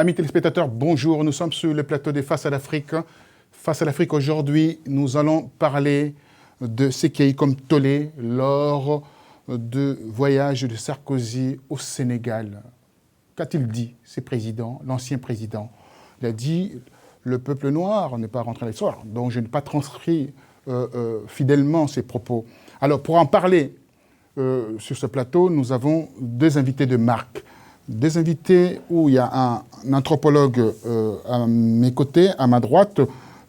Amis téléspectateurs, bonjour. Nous sommes sur le plateau de Face à l'Afrique. Face à l'Afrique, aujourd'hui, nous allons parler de ce qui a eu comme tollé lors du voyage de Sarkozy au Sénégal. Qu'a-t-il dit, ce président, l'ancien président? Il a dit le peuple noir n'est pas rentré à l'histoire, donc je n'ai pas transcrit fidèlement ses propos. Alors, pour en parler sur ce plateau, nous avons deux invités de marque. Des invités où il y a un anthropologue à mes côtés, à ma droite,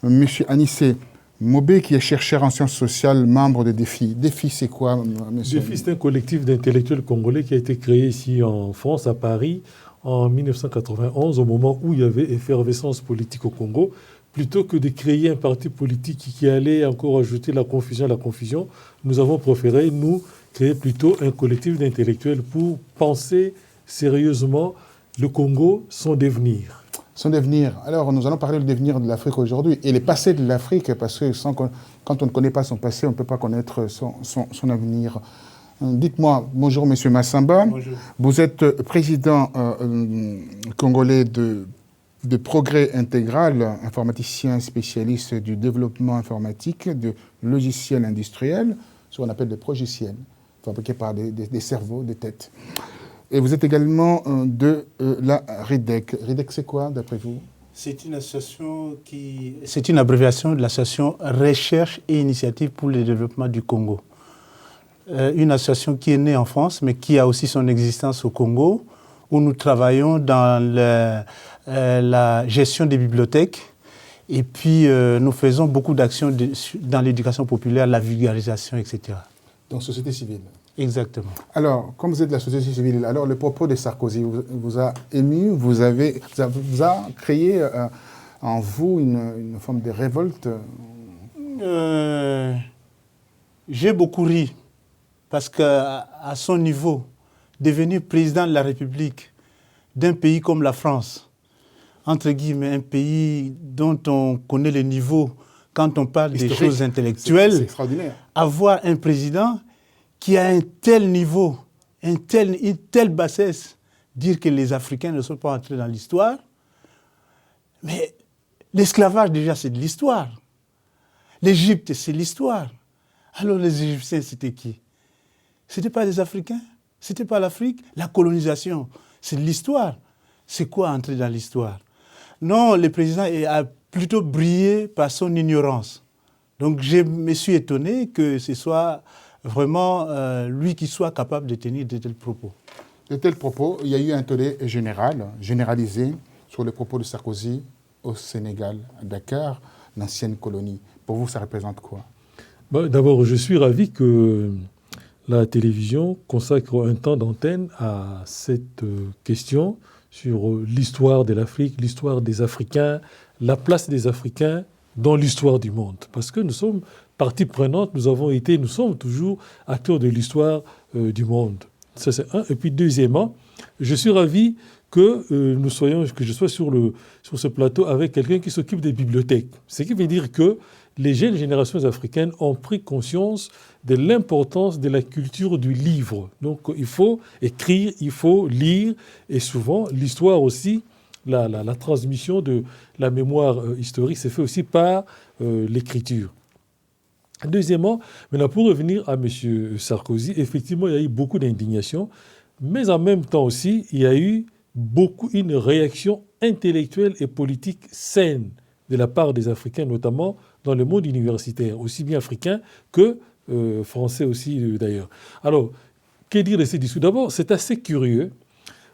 M. Anissé Mobé, qui est chercheur en sciences sociales, membre de DEFI. DEFI, c'est quoi, monsieur? DEFI, c'est un collectif d'intellectuels congolais qui a été créé ici en France, à Paris, en 1991, au moment où il y avait effervescence politique au Congo. Plutôt que de créer un parti politique qui allait encore ajouter la confusion à la confusion, nous avons préféré, nous, créer plutôt un collectif d'intellectuels pour penser sérieusement le Congo, son devenir. Son devenir. Alors, nous allons parler du devenir de l'Afrique aujourd'hui et le passé de l'Afrique, parce que quand on ne connaît pas son passé, on ne peut pas connaître son avenir. Dites-moi, bonjour Monsieur Massamba. Bonjour. Vous êtes président congolais de Progrès Intégral, informaticien spécialiste du développement informatique, de logiciels industriels, ce qu'on appelle des progiciels, fabriqués par des cerveaux, des têtes. Et vous êtes également de la RIDEC. RIDEC, c'est quoi, d'après vous? C'est une association qui... C'est une abréviation de l'association Recherche et Initiative pour le développement du Congo. Une association qui est née en France, mais qui a aussi son existence au Congo, où nous travaillons dans la gestion des bibliothèques. Et puis, nous faisons beaucoup d'actions dans l'éducation populaire, la vulgarisation, etc. Donc, société civile. Exactement. Alors, comme vous êtes de la société civile, alors le propos de Sarkozy vous a ému, vous a créé en vous une forme de révolte? J'ai beaucoup ri, parce qu'à son niveau, devenir président de la République d'un pays comme la France, entre guillemets, un pays dont on connaît le niveau quand on parle des choses intellectuelles, c'est extraordinaire. Avoir un président qui a un tel niveau, une telle bassesse, dire que les Africains ne sont pas entrés dans l'histoire. Mais l'esclavage, déjà, c'est de l'histoire. L'Égypte, c'est l'histoire. Alors les Égyptiens, c'était qui? Ce n'était pas les Africains? Ce n'était pas l'Afrique? La colonisation, c'est de l'histoire. C'est quoi entrer dans l'histoire? Non, le président a plutôt brillé par son ignorance. Donc je me suis étonné que ce soit vraiment lui qui soit capable de tenir de tels propos. De tels propos, il y a eu un tollé généralisé sur les propos de Sarkozy au Sénégal, à Dakar, l'ancienne colonie. Pour vous, ça représente quoi? D'abord, je suis ravi que la télévision consacre un temps d'antenne à cette question sur l'histoire de l'Afrique, l'histoire des Africains, la place des Africains dans l'histoire du monde. Parce que nous sommes partie prenante, nous sommes toujours acteurs de l'histoire du monde. Ça, c'est un. Et puis, deuxièmement, je suis ravi que je sois sur ce plateau avec quelqu'un qui s'occupe des bibliothèques. Ce qui veut dire que les jeunes générations africaines ont pris conscience de l'importance de la culture du livre. Donc, il faut écrire, il faut lire, et souvent, l'histoire aussi, la transmission de la mémoire historique se fait aussi par l'écriture. Deuxièmement, maintenant pour revenir à M. Sarkozy, effectivement, il y a eu beaucoup d'indignation, mais en même temps aussi, il y a eu une réaction intellectuelle et politique saine de la part des Africains, notamment dans le monde universitaire, aussi bien africain que français aussi d'ailleurs. Alors, que dire de ces discours? D'abord, c'est assez curieux.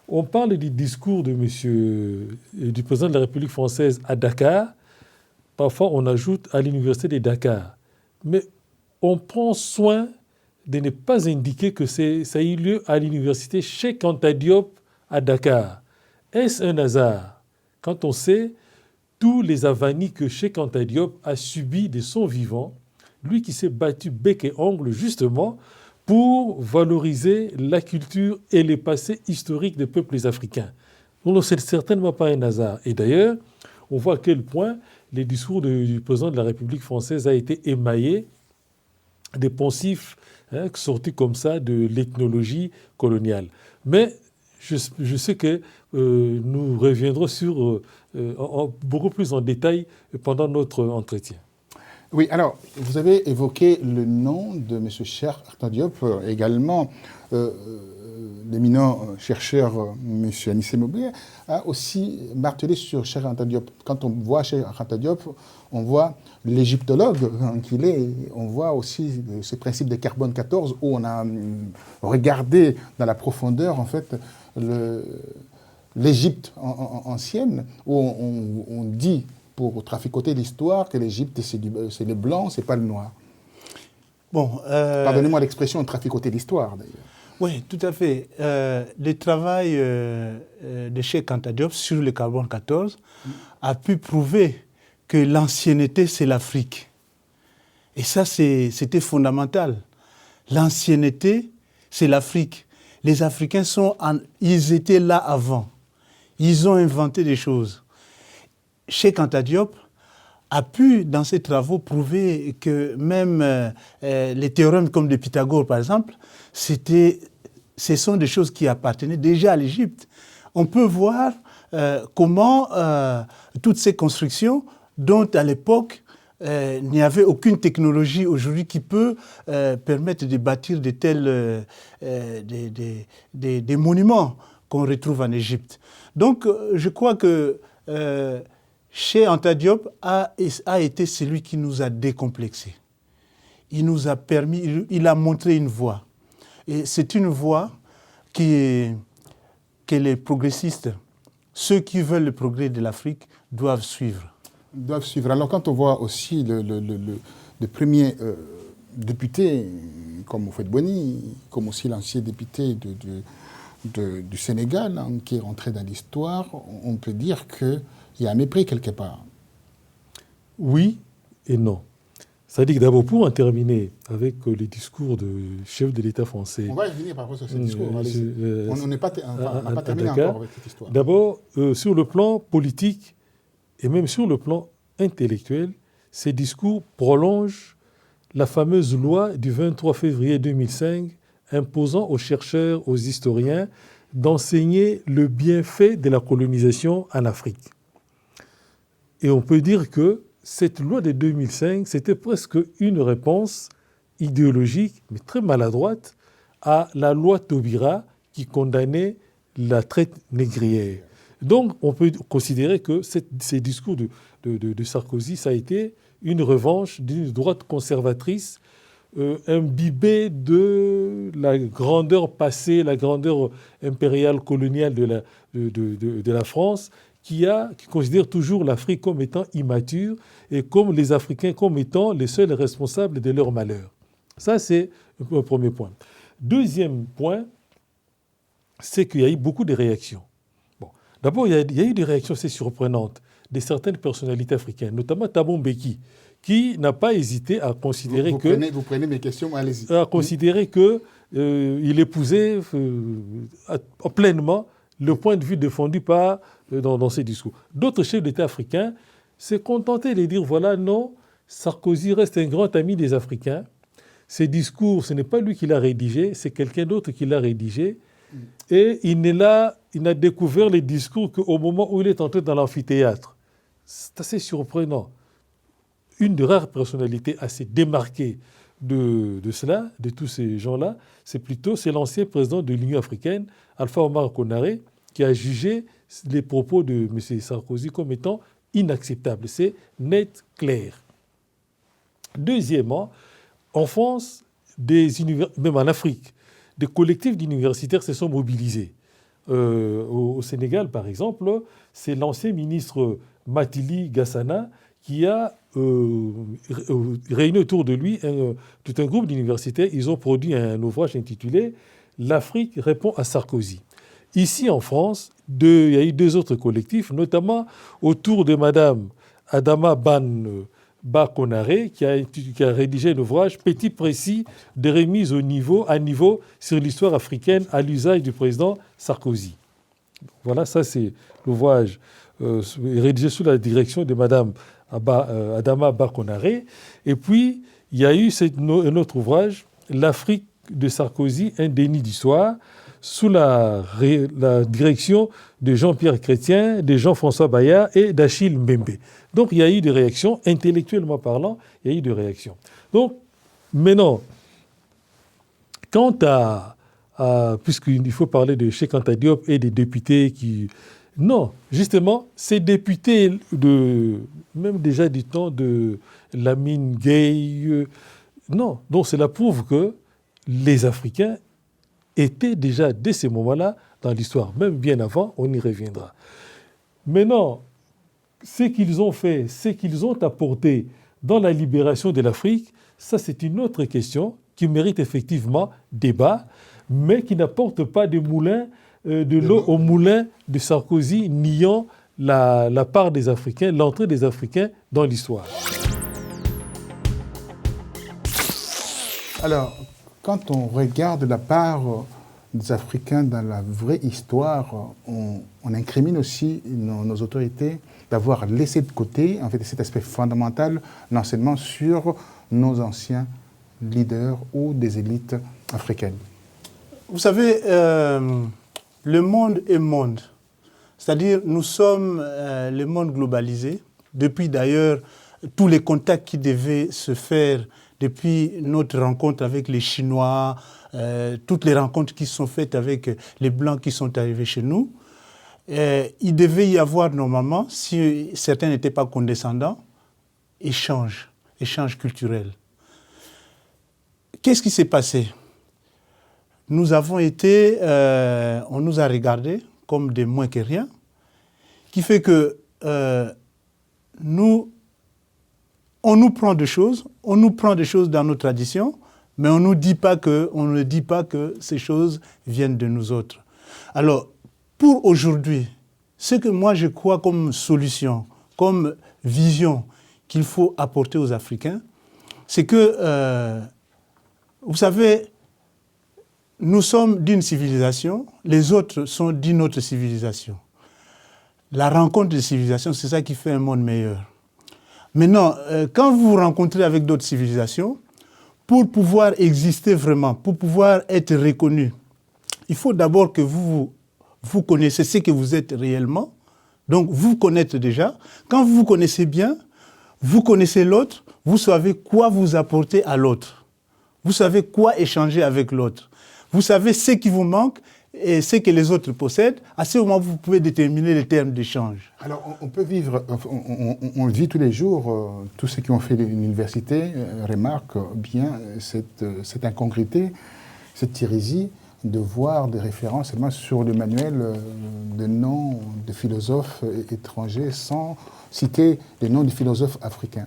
On parle du discours du président de la République française à Dakar. Parfois, on ajoute à l'université de Dakar. Mais on prend soin de ne pas indiquer que ça a eu lieu à l'université Cheikh Anta Diop à Dakar. Est-ce un hasard quand on sait tous les avanies que Cheikh Anta Diop a subis de son vivant, lui qui s'est battu bec et ongle justement pour valoriser la culture et les passés historiques des peuples africains. Donc, ce n'est certainement pas un hasard. Et d'ailleurs, on voit à quel point les discours du président de la République française a été émaillé des poncifs sortis comme ça de l'ethnologie coloniale. Mais je sais que nous reviendrons sur beaucoup plus en détail pendant notre entretien. Oui, alors, vous avez évoqué le nom de M. Cheikh Anta Diop, également l'éminent chercheur M. Anissé Mobé a aussi martelé sur Cheikh Anta Diop. Quand on voit Cheikh Anta Diop, on voit l'égyptologue qu'il est, on voit aussi ce principe de carbone 14 où on a regardé dans la profondeur, en fait, l'Égypte ancienne, où on dit, pour traficoter l'histoire, que l'Égypte, c'est le blanc, c'est pas le noir. Bon, pardonnez-moi l'expression traficoter l'histoire, d'ailleurs. Oui, tout à fait. Le travail de Cheikh Anta Diop sur le carbone 14 a pu prouver que l'ancienneté, c'est l'Afrique. Et ça, c'était fondamental. L'ancienneté, c'est l'Afrique. Les Africains ils étaient là avant. Ils ont inventé des choses. Cheikh Anta Diop a pu, dans ses travaux, prouver que même les théorèmes comme de Pythagore, par exemple, ce sont des choses qui appartenaient déjà à l'Égypte. On peut voir comment toutes ces constructions, dont à l'époque, il n'y avait aucune technologie aujourd'hui qui peut permettre de bâtir de tels des monuments qu'on retrouve en Égypte. Donc, je crois que Cheikh Anta Diop a été celui qui nous a décomplexés. Il nous a permis, il a montré une voie. Et c'est une voie que les progressistes, ceux qui veulent le progrès de l'Afrique, doivent suivre. Alors quand on voit aussi le premier député, comme Houphouët Boigny, comme aussi l'ancien député du Sénégal, hein, qui est rentré dans l'histoire, on peut dire qu'il y a un mépris quelque part. Oui et non. C'est-à-dire que d'abord, pour en terminer avec le discours du chef de l'État français... On va y venir par rapport à ce discours. On n'a pas terminé Dakar, encore avec cette histoire. D'abord, sur le plan politique et même sur le plan intellectuel, ces discours prolongent la fameuse loi du 23 février 2005 imposant aux chercheurs, aux historiens, d'enseigner le bienfait de la colonisation en Afrique. Et on peut dire que cette loi de 2005, c'était presque une réponse idéologique, mais très maladroite, à la loi Taubira qui condamnait la traite négrière. Donc, on peut considérer que ces discours de Sarkozy, ça a été une revanche d'une droite conservatrice imbibée de la grandeur passée, la grandeur impériale coloniale de la France, qui considère toujours l'Afrique comme étant immature et comme les Africains comme étant les seuls responsables de leur malheur. Ça, c'est un premier point. Deuxième point, c'est qu'il y a eu beaucoup de réactions. Bon. D'abord, il y a eu des réactions assez surprenantes de certaines personnalités africaines, notamment Thabo Mbeki, qui n'a pas hésité à considérer vous prenez mes questions, allez-y. À considérer qu'il épousait pleinement le point de vue défendu dans ses discours. D'autres chefs d'État africains s'est contenté de dire, voilà, non, Sarkozy reste un grand ami des Africains. Ses discours, ce n'est pas lui qui l'a rédigé, c'est quelqu'un d'autre qui l'a rédigé. Et il n'a découvert les discours qu'au moment où il est entré dans l'amphithéâtre. C'est assez surprenant. Une des rares personnalités assez démarquées de cela, de tous ces gens-là, c'est l'ancien président de l'Union africaine, Alpha Omar Konaré, qui a jugé les propos de M. Sarkozy comme étant inacceptables. C'est net, clair. Deuxièmement, en France, même en Afrique, des collectifs d'universitaires se sont mobilisés. Au Sénégal, par exemple, c'est l'ancien ministre Matili Gassana qui a réuni autour de lui tout un groupe d'universitaires. Ils ont produit un ouvrage intitulé « L'Afrique répond à Sarkozy ». Ici, en France, il y a eu deux autres collectifs, notamment autour de Mme Adama Ba-Konaré, qui a rédigé un ouvrage petit précis de remise à niveau sur l'histoire africaine à l'usage du président Sarkozy. Voilà, ça c'est l'ouvrage rédigé sous la direction de Mme Adama Ba-Konaré. Et puis, il y a eu un autre ouvrage, L'Afrique de Sarkozy, un déni d'histoire, sous la direction de Jean-Pierre Chrétien, de Jean-François Bayard et d'Achille Mbembe. Donc il y a eu des réactions, intellectuellement parlant, il y a eu des réactions. Donc maintenant, quant puisqu'il faut parler de Cheikh Anta Diop et des députés qui... Non, justement, ces députés, même déjà du temps de Lamine Gueye, non, donc cela prouve que les Africains étaient déjà, dès ce moment-là, dans l'histoire, même bien avant, on y reviendra. Maintenant, ce qu'ils ont fait, ce qu'ils ont apporté dans la libération de l'Afrique, ça c'est une autre question qui mérite effectivement débat, mais qui n'apporte pas de l'eau au moulin de Sarkozy, niant la part des Africains, l'entrée des Africains dans l'histoire. Alors, quand on regarde la part des Africains dans la vraie histoire, on incrimine aussi nos autorités d'avoir laissé de côté, en fait, cet aspect fondamental, l'enseignement sur nos anciens leaders ou des élites africaines. Vous savez, le monde est monde. C'est-à-dire, nous sommes le monde globalisé. Depuis d'ailleurs, tous les contacts qui devaient se faire depuis notre rencontre avec les Chinois, toutes les rencontres qui sont faites avec les Blancs qui sont arrivés chez nous, il devait y avoir normalement, si certains n'étaient pas condescendants, échange culturel. Qu'est-ce qui s'est passé ? Nous avons été, on nous a regardés comme des moins que rien, qui fait que on nous prend des choses dans nos traditions, mais on ne dit pas que ces choses viennent de nous autres. Alors, pour aujourd'hui, ce que moi je crois comme solution, comme vision qu'il faut apporter aux Africains, c'est que, vous savez, nous sommes d'une civilisation, les autres sont d'une autre civilisation. La rencontre des civilisations, c'est ça qui fait un monde meilleur. Maintenant, quand vous vous rencontrez avec d'autres civilisations, pour pouvoir exister vraiment, pour pouvoir être reconnu, il faut d'abord que vous connaissez ce que vous êtes réellement. Donc, vous connaître déjà. Quand vous vous connaissez bien, vous connaissez l'autre, vous savez quoi vous apporter à l'autre. Vous savez quoi échanger avec l'autre. Vous savez ce qui vous manque et ce que les autres possèdent. À ce moment, vous pouvez déterminer les termes d'échange. Alors, on peut vivre, on le vit tous les jours. Tous ceux qui ont fait l'université remarquent bien cette incongruité, cette hérésie de voir des références seulement sur le manuel de noms de philosophes étrangers sans citer les noms de philosophes africains,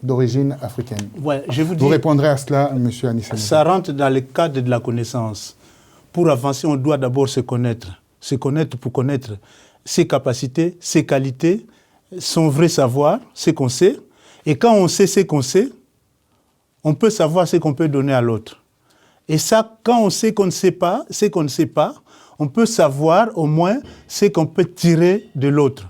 d'origine africaine. Ouais, je vous dis, vous répondrez à cela, M. Anissé Mobé. Ça rentre dans le cadre de la connaissance. Pour avancer, on doit d'abord se connaître. Se connaître pour connaître ses capacités, ses qualités, son vrai savoir, ce qu'on sait. Et quand on sait ce qu'on sait, on peut savoir ce qu'on peut donner à l'autre. Et ça, quand on sait qu'on ne sait pas, ce qu'on ne sait pas, on peut savoir au moins ce qu'on peut tirer de l'autre.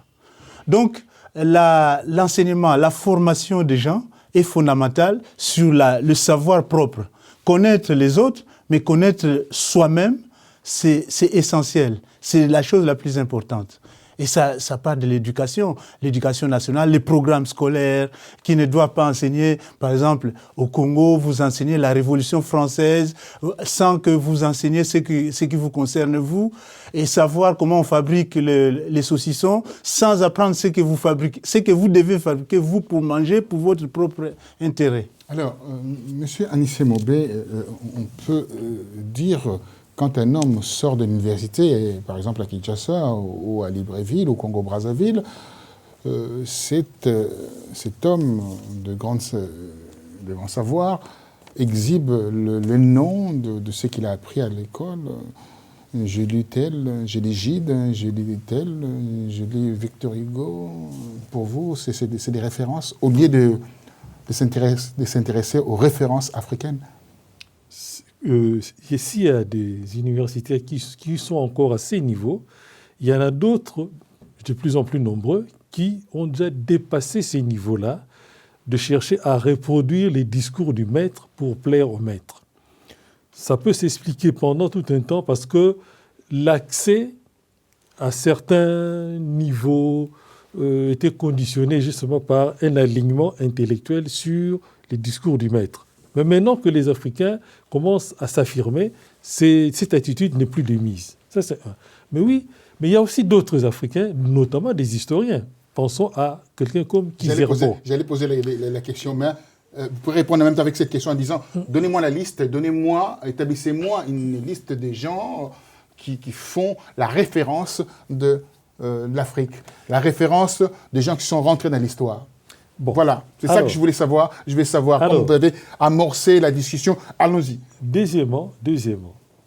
Donc, l'enseignement, la formation des gens est fondamentale sur le savoir propre. Connaître les autres, mais connaître soi-même, c'est essentiel. C'est la chose la plus importante. Et ça part de l'éducation nationale, les programmes scolaires qui ne doivent pas enseigner, par exemple, au Congo, vous enseignez la Révolution française sans que vous enseigniez ce qui vous concerne vous, et savoir comment on fabrique les saucissons sans apprendre ce que vous fabriquez, ce que vous devez fabriquer vous pour manger, pour votre propre intérêt. Alors, Monsieur Anissé Mobé, on peut dire... Quand un homme sort de l'université, par exemple à Kinshasa ou à Libreville, au Congo-Brazzaville, cet homme de grand savoir exhibe le nom de ce qu'il a appris à l'école. J'ai lu tel, j'ai lu Gide, j'ai lu tel, j'ai lu Victor Hugo. Pour vous, c'est des références, au lieu de s'intéresser aux références africaines. S'il y a des universitaires qui sont encore à ces niveaux, il y en a d'autres, de plus en plus nombreux, qui ont déjà dépassé ces niveaux-là, de chercher à reproduire les discours du maître pour plaire au maître. Ça peut s'expliquer pendant tout un temps parce que l'accès à certains niveaux était conditionné justement par un alignement intellectuel sur les discours du maître. Mais maintenant que les Africains commencent à s'affirmer, cette attitude n'est plus de mise. Ça, c'est un. Mais oui, mais il y a aussi d'autres Africains, notamment des historiens. Pensons à quelqu'un comme Kizerbo. J'allais poser la question, mais vous pouvez répondre en même temps avec cette question en disant donnez-moi la liste, établissez-moi une liste des gens qui font la référence de l'Afrique, la référence des gens qui sont rentrés dans l'histoire. Bon. Voilà, c'est ça que je voulais savoir. Je vais savoir comment vous avez amorcé la discussion. Allons-y. Deuxièmement,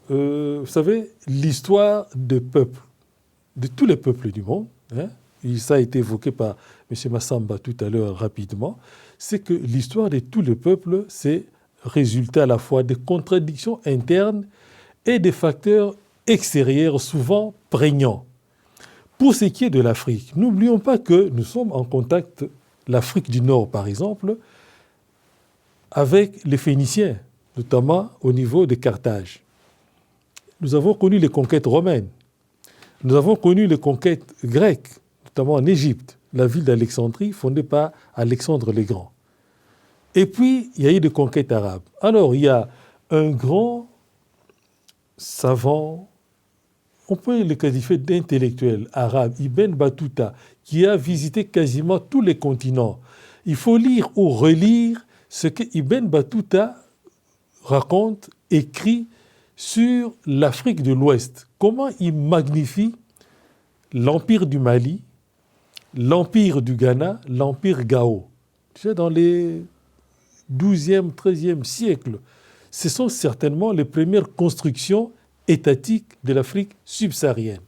vous savez, l'histoire des peuples, de tous les peuples du monde, ça a été évoqué par M. Massamba tout à l'heure rapidement, c'est que l'histoire de tous les peuples, c'est résultat à la fois des contradictions internes et des facteurs extérieurs souvent prégnants. Pour ce qui est de l'Afrique, n'oublions pas que nous sommes en contact, l'Afrique du Nord par exemple, avec les Phéniciens, notamment au niveau de Carthage. Nous avons connu les conquêtes romaines, nous avons connu les conquêtes grecques, notamment en Égypte, la ville d'Alexandrie fondée par Alexandre le Grand. Et puis, il y a eu des conquêtes arabes. Alors, il y a un grand savant, on peut le qualifier d'intellectuel arabe, Ibn Battuta, qui a visité quasiment tous les continents. Il faut lire ou relire ce que Ibn Battuta raconte, écrit sur l'Afrique de l'Ouest. Comment il magnifie l'empire du Mali, l'empire du Ghana, l'empire Gao. Tu sais, dans les 12e, 13e siècles, ce sont certainement les premières constructions étatiques de l'Afrique subsaharienne.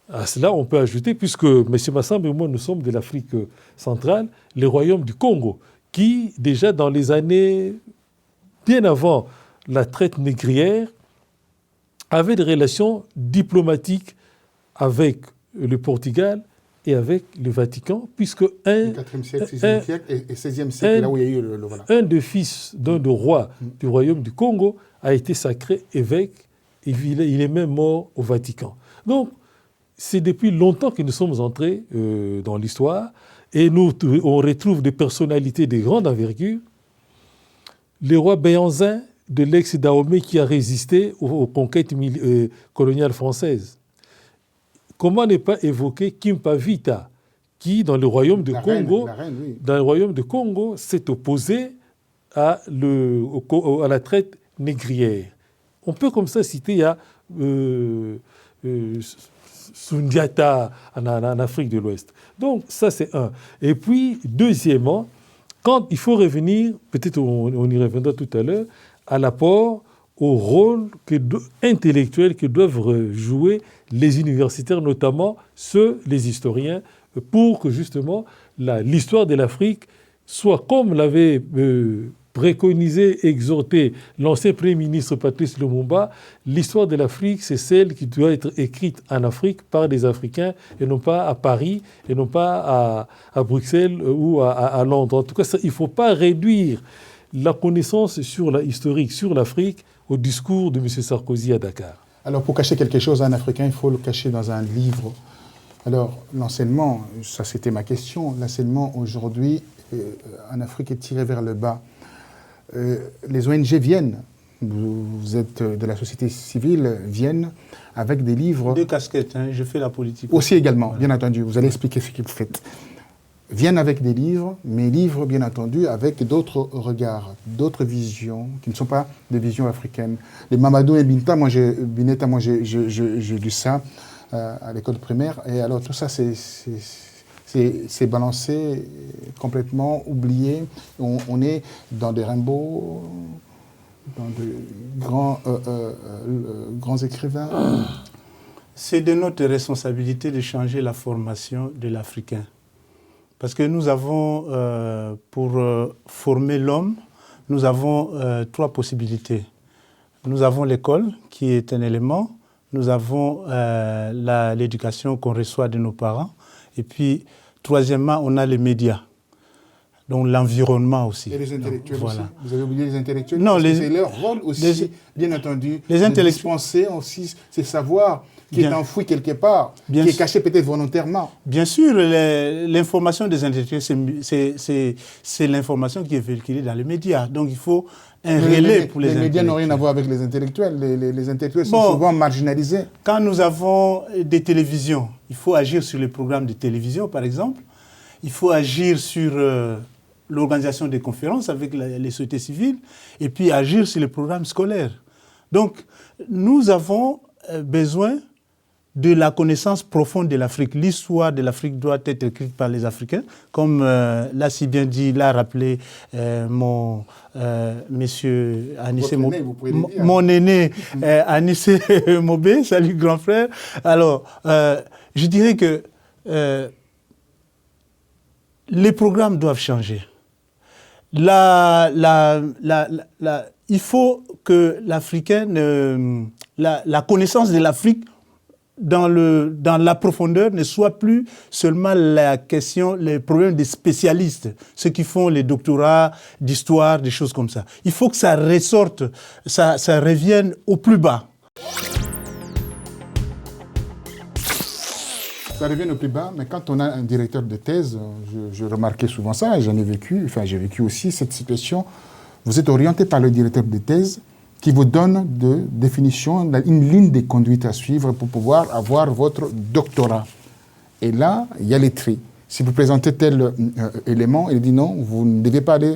À cela, on peut ajouter, puisque M. Massamba et moi, nous sommes de l'Afrique centrale, les royaumes du Congo, qui, déjà dans les années bien avant la traite négrière, avaient des relations diplomatiques avec le Portugal et avec le Vatican, puisque le 4e siècle, 6e siècle et 16e siècle, là où il y a eu le voilà. Un des fils d'un des rois du royaume du Congo a été sacré évêque et il est même mort au Vatican. Donc, c'est depuis longtemps que nous sommes entrés dans l'histoire et on retrouve des personnalités de grande envergure. Le roi Béhanzin de l'ex-Dahomey qui a résisté aux conquêtes coloniales françaises. Comment ne pas évoquer Kimpa Vita, qui, dans le royaume de Congo, dans le royaume de Congo, s'est opposé à la traite négrière. On peut comme ça citer, il y a Sundiata en Afrique de l'Ouest. Donc ça c'est un. Et puis deuxièmement, quand il faut revenir, peut-être on y reviendra tout à l'heure, à l'apport, au rôle intellectuel que doivent jouer les universitaires, notamment les historiens, pour que justement l'histoire de l'Afrique soit comme l'avait préconisé, exhorté l'ancien Premier ministre Patrice Lumumba. L'histoire de l'Afrique, c'est celle qui doit être écrite en Afrique par des Africains et non pas à Paris et non pas à Bruxelles ou à Londres. En tout cas, il ne faut pas réduire la connaissance historique sur l'Afrique au discours de M. Sarkozy à Dakar. Alors, pour cacher quelque chose à un Africain, il faut le cacher dans un livre. Alors, l'enseignement, ça c'était ma question, l'enseignement aujourd'hui en Afrique est tiré vers le bas. Les ONG viennent, vous êtes de la société civile, viennent avec des livres... Deux casquettes, je fais la politique. Aussi également, voilà. Bien entendu, vous allez expliquer ce que vous faites. Viennent avec des livres, mais livres, bien entendu, avec d'autres regards, d'autres visions, qui ne sont pas des visions africaines. Les Mamadou et Binta, Bineta, moi j'ai lu ça à l'école primaire, et alors tout ça, c'est balancé, complètement oublié. On est dans des Rimbaud, dans de grands écrivains. C'est de notre responsabilité de changer la formation de l'Africain. Parce que nous avons, pour former l'homme, nous avons trois possibilités. Nous avons l'école, qui est un élément. Nous avons l'éducation qu'on reçoit de nos parents. Et puis, troisièmement, on a les médias. donc l'environnement aussi. Et les intellectuels donc, aussi. Vous avez oublié les intellectuels? Non, c'est leur rôle aussi, bien entendu, de dispenser aussi ces savoirs qui est enfoui quelque part, qui est caché peut-être volontairement. Bien sûr, l'information des intellectuels, c'est l'information qui est véhiculée dans les médias. Donc il faut un relais pour les intellectuels. Les médias n'ont rien à voir avec les intellectuels. Les intellectuels sont souvent marginalisés. Quand nous avons des télévisions, il faut agir sur les programmes de télévision, par exemple. Il faut agir sur l'organisation des conférences avec les sociétés civiles et puis agir sur les programmes scolaires. Donc, nous avons besoin de la connaissance profonde de l'Afrique. L'histoire de l'Afrique doit être écrite par les Africains, comme l'a si bien dit, l'a rappelé monsieur Anissé Mobé, mon aîné Anissé Mobé, salut grand frère. Alors, je dirais que les programmes doivent changer. Il faut que l'Africain, la connaissance de l'Afrique dans la profondeur ne soit plus seulement la question, les problèmes des spécialistes, ceux qui font les doctorats d'histoire, des choses comme ça. Il faut que ça ressorte, ça revienne au plus bas. Ça revient au plus bas, mais quand on a un directeur de thèse, je remarquais souvent ça, et j'en ai vécu, j'ai vécu aussi cette situation, vous êtes orienté par le directeur de thèse qui vous donne de définition, une ligne de conduite à suivre pour pouvoir avoir votre doctorat. Et là, il y a les tri. Si vous présentez tel élément, il dit non, vous ne devez pas aller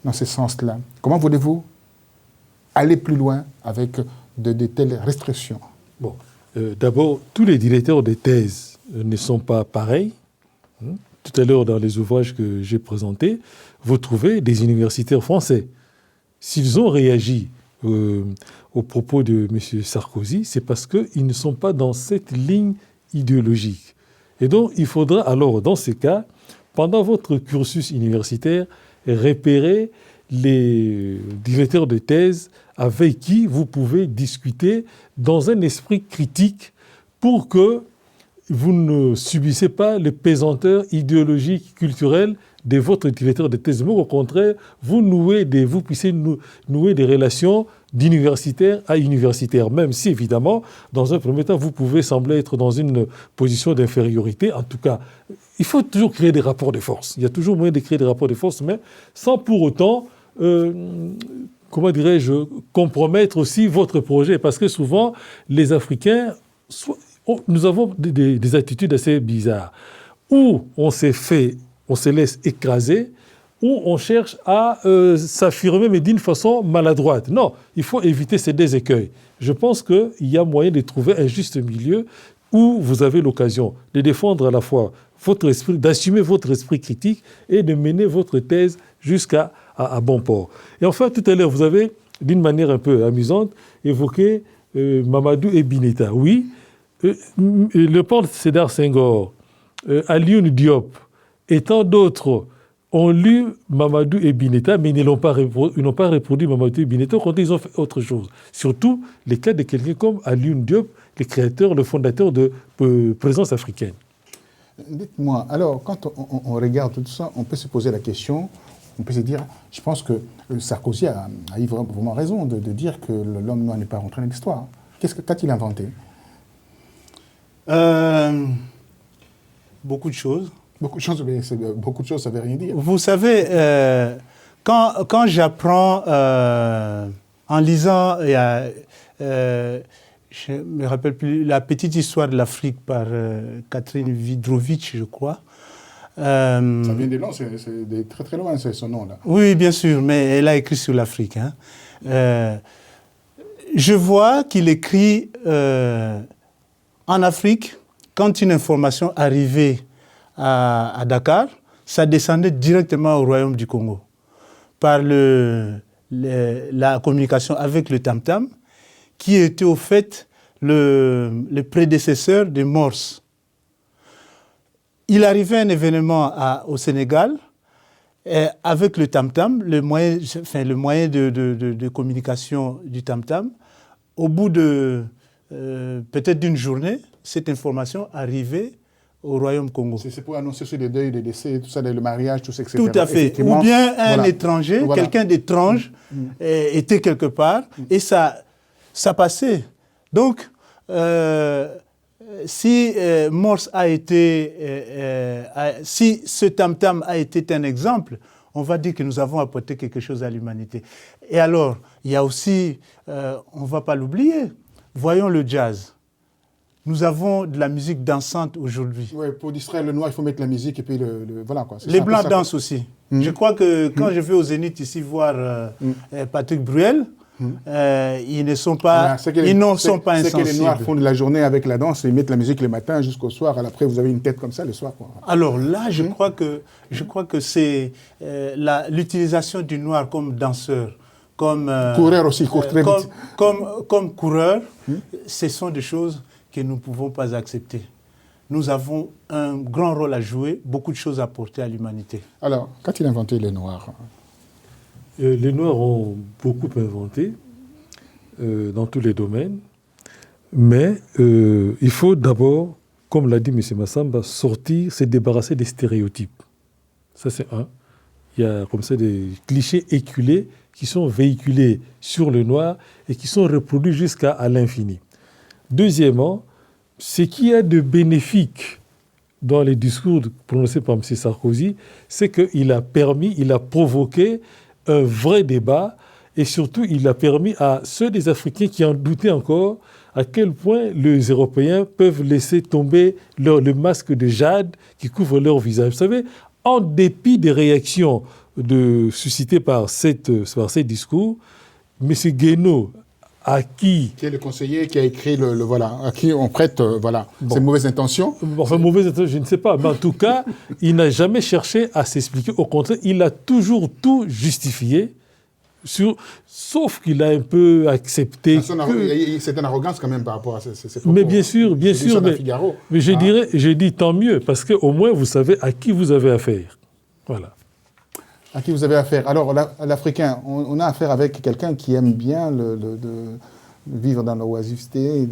dans ce sens-là. Comment voulez-vous aller plus loin avec de telles restrictions? Bon, d'abord, tous les directeurs de thèse ne sont pas pareils. Tout à l'heure, dans les ouvrages que j'ai présentés, vous trouvez des universitaires français. S'ils ont réagi au propos de M. Sarkozy, c'est parce qu'ils ne sont pas dans cette ligne idéologique. Et donc, il faudra alors, dans ces cas, pendant votre cursus universitaire, repérer les directeurs de thèse avec qui vous pouvez discuter dans un esprit critique pour que vous ne subissez pas les pesanteurs idéologiques, culturelles de votre directeur de thèse. Mais au contraire, vous puissiez nouer des relations d'universitaire à universitaire, même si, évidemment, dans un premier temps, vous pouvez sembler être dans une position d'infériorité. En tout cas, il faut toujours créer des rapports de force. Il y a toujours moyen de créer des rapports de force, mais sans pour autant, comment dirais-je, compromettre aussi votre projet. Parce que souvent, les Africains, nous avons des attitudes assez bizarres. Ou on se laisse écraser, ou on cherche à s'affirmer, mais d'une façon maladroite. Non, il faut éviter ces deux écueils. Je pense qu'il y a moyen de trouver un juste milieu où vous avez l'occasion de défendre à la fois votre esprit, d'assumer votre esprit critique et de mener votre thèse jusqu'à bon port. Et enfin, tout à l'heure, vous avez, d'une manière un peu amusante, évoqué Mamadou Ebineta. Oui, Léopold Sédar Senghor, Alioune Diop et tant d'autres ont lu Mamadou Ebineta, mais ils n'ont pas reproduit Mamadou Ebineta quand ils ont fait autre chose. Surtout les cas de quelqu'un comme Alioune Diop, le créateur, le fondateur de Présence africaine. Dites-moi, alors, quand on regarde tout ça, on peut se poser la question, on peut se dire, je pense que Sarkozy a eu vraiment raison de dire que l'homme noir n'est pas rentré dans l'histoire. Qu'a-t-il inventé? Beaucoup de choses. Beaucoup de choses, mais beaucoup de choses, ça ne veut rien dire. Vous savez, quand j'apprends, en lisant, je ne me rappelle plus, La petite histoire de l'Afrique par Catherine Vidrovitch, je crois. Ça vient de loin, c'est de très très loin, c'est son nom-là. Oui, bien sûr, mais elle a écrit sur l'Afrique. Hein. Je vois qu'il écrit en Afrique, quand une information arrivait à Dakar, ça descendait directement au Royaume du Congo par la communication avec le tam-tam, qui était au fait le prédécesseur des Morses. Il arrivait un événement au Sénégal, et avec le tam-tam, le moyen de communication du tam-tam. Au bout de peut-être d'une journée, cette information arrivait au Royaume Congo. C'est pour annoncer sur les deuils, les décès, tout ça, le mariage, tout ça, etc. Tout à fait. Ou bien un étranger, quelqu'un d'étrange était quelque part et ça passait. Donc, si Morse a été, si ce tam-tam a été un exemple, on va dire que nous avons apporté quelque chose à l'humanité. Et alors, il y a aussi, on ne va pas l'oublier, voyons le jazz. Nous avons de la musique dansante aujourd'hui. Oui, pour distraire le noir, il faut mettre la musique et puis voilà quoi. Les Blancs dansent aussi. Je crois que quand je vais au Zénith ici voir Patrick Bruel, ils ne sont pas, sont pas insensibles. C'est que les Noirs font de la journée avec la danse et ils mettent la musique le matin jusqu'au soir. Après, vous avez une tête comme ça le soir. Quoi. Alors là, je crois que c'est l'utilisation du noir comme danseur, comme coureur aussi, court très vite. Comme coureur, ce sont des choses que nous ne pouvons pas accepter. Nous avons un grand rôle à jouer, beaucoup de choses à apporter à l'humanité. Alors, qu'a-t-il inventé les Noirs ? Les Noirs ont beaucoup inventé dans tous les domaines, mais il faut d'abord, comme l'a dit M. Massamba, sortir, se débarrasser des stéréotypes. Ça, c'est un. Il y a comme ça des clichés éculés qui sont véhiculés sur le noir et qui sont reproduits jusqu'à l'infini. Deuxièmement, ce qu'il y a de bénéfique dans les discours prononcés par M. Sarkozy, c'est qu'il a provoqué un vrai débat et surtout il a permis à ceux des Africains qui en doutaient encore à quel point les Européens peuvent laisser tomber le masque de jade qui couvre leur visage. Vous savez, en dépit des réactions suscitées par ces discours, M. Guénaud, qui est le conseiller qui a écrit à qui on prête ses mauvaises intentions. Enfin, mauvaises intentions, je ne sais pas. Mais en tout cas, il n'a jamais cherché à s'expliquer. Au contraire, il a toujours tout justifié. Sauf qu'il a un peu accepté. C'est une arrogance quand même par rapport à ces propos. Mais bien sûr. Mais je dis tant mieux, parce qu'au moins vous savez à qui vous avez affaire. Voilà. À qui vous avez affaire. Alors, l'Africain, on a affaire avec quelqu'un qui aime bien vivre dans l'oisiveté.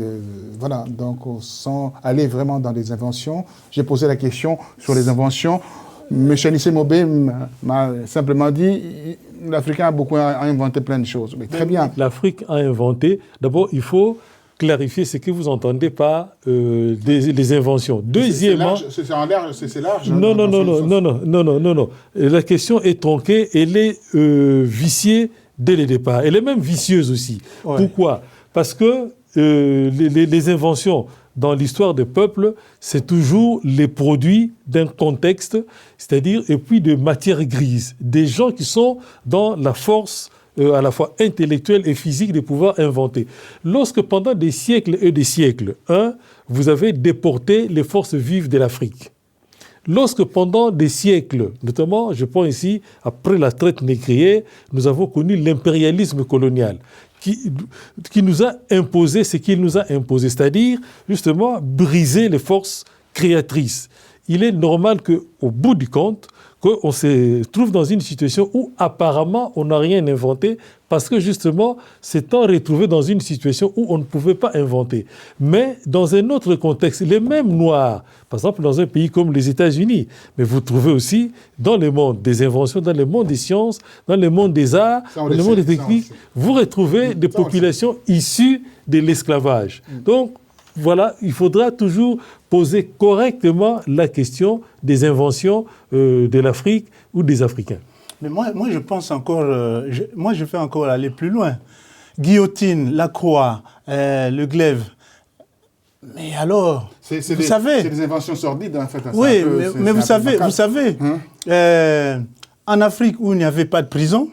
Voilà, donc on sent aller vraiment dans les inventions. J'ai posé la question sur les inventions. M. Anissé Mobé m'a simplement dit l'Africain a beaucoup inventé plein de choses. Mais très bien. L'Afrique a inventé. D'abord, il faut clarifier ce que vous entendez par les inventions. Deuxièmement... C'est large. Non. La question est tronquée, elle est viciée dès le départ. Elle est même vicieuse aussi. Ouais. Pourquoi ? Parce que les inventions dans l'histoire des peuples, c'est toujours les produits d'un contexte, c'est-à-dire, et puis de matière grise. Des gens qui sont dans la force à la fois intellectuelle et physique de pouvoir inventer. Lorsque pendant des siècles et des siècles, vous avez déporté les forces vives de l'Afrique. Lorsque pendant des siècles, notamment, je pense ici, après la traite négrière, nous avons connu l'impérialisme colonial qui nous a imposé ce qu'il nous a imposé, c'est-à-dire, justement, briser les forces créatrices. Il est normal qu'au bout du compte, qu'on se trouve dans une situation où apparemment on n'a rien inventé parce que justement s'étant retrouvé dans une situation où on ne pouvait pas inventer. Mais dans un autre contexte, les mêmes Noirs, par exemple dans un pays comme les États-Unis, mais vous trouvez aussi dans le monde des inventions, dans le monde des sciences, dans le monde des arts, dans le monde des techniques, vous retrouvez des populations issues de l'esclavage. Donc, voilà, il faudra toujours poser correctement la question des inventions de l'Afrique ou des Africains. Mais moi je pense encore, je fais encore aller plus loin. Guillotine, la croix, le glaive. Mais alors, vous savez... C'est des inventions sordides, en fait. Oui, mais vous savez, en Afrique où il n'y avait pas de prison,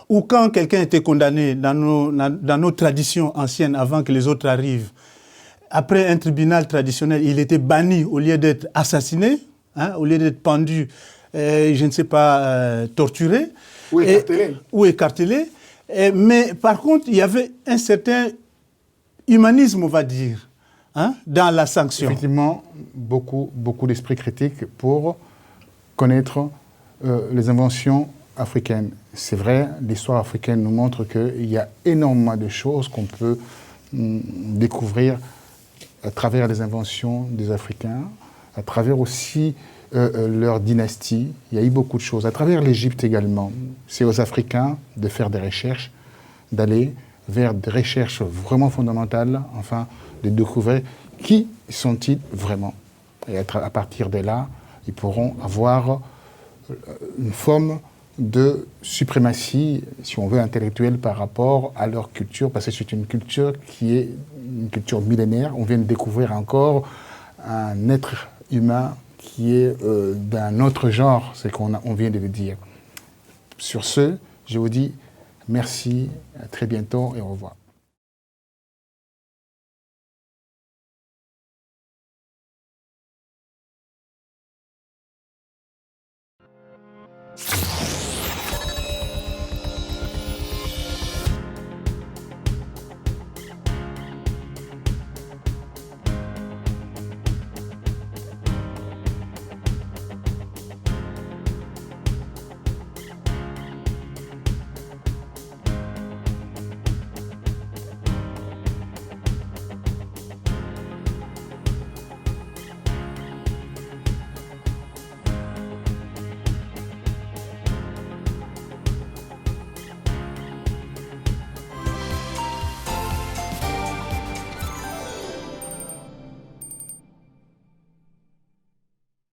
ou quand quelqu'un était condamné dans nos traditions anciennes avant que les autres arrivent, après un tribunal traditionnel, il était banni au lieu d'être assassiné, au lieu d'être pendu, je ne sais pas, torturé. Ou écartelé. Ou écartelé. Mais par contre, il y avait un certain humanisme, on va dire, dans la sanction. Effectivement, beaucoup d'esprit critique pour connaître les inventions africaines. C'est vrai, l'histoire africaine nous montre qu'il y a énormément de choses qu'on peut découvrir à travers les inventions des Africains. à travers aussi leur dynastie. Il y a eu beaucoup de choses. À travers l'Égypte également. C'est aux Africains de faire des recherches, d'aller vers des recherches vraiment fondamentales, enfin, de découvrir qui sont-ils vraiment. Et à partir de là, ils pourront avoir une forme de suprématie, si on veut, intellectuelle par rapport à leur culture, parce que c'est une culture qui est une culture millénaire. On vient de découvrir encore un être humain qui est d'un autre genre, c'est qu'on vient de le dire. Sur ce, je vous dis merci, à très bientôt et au revoir.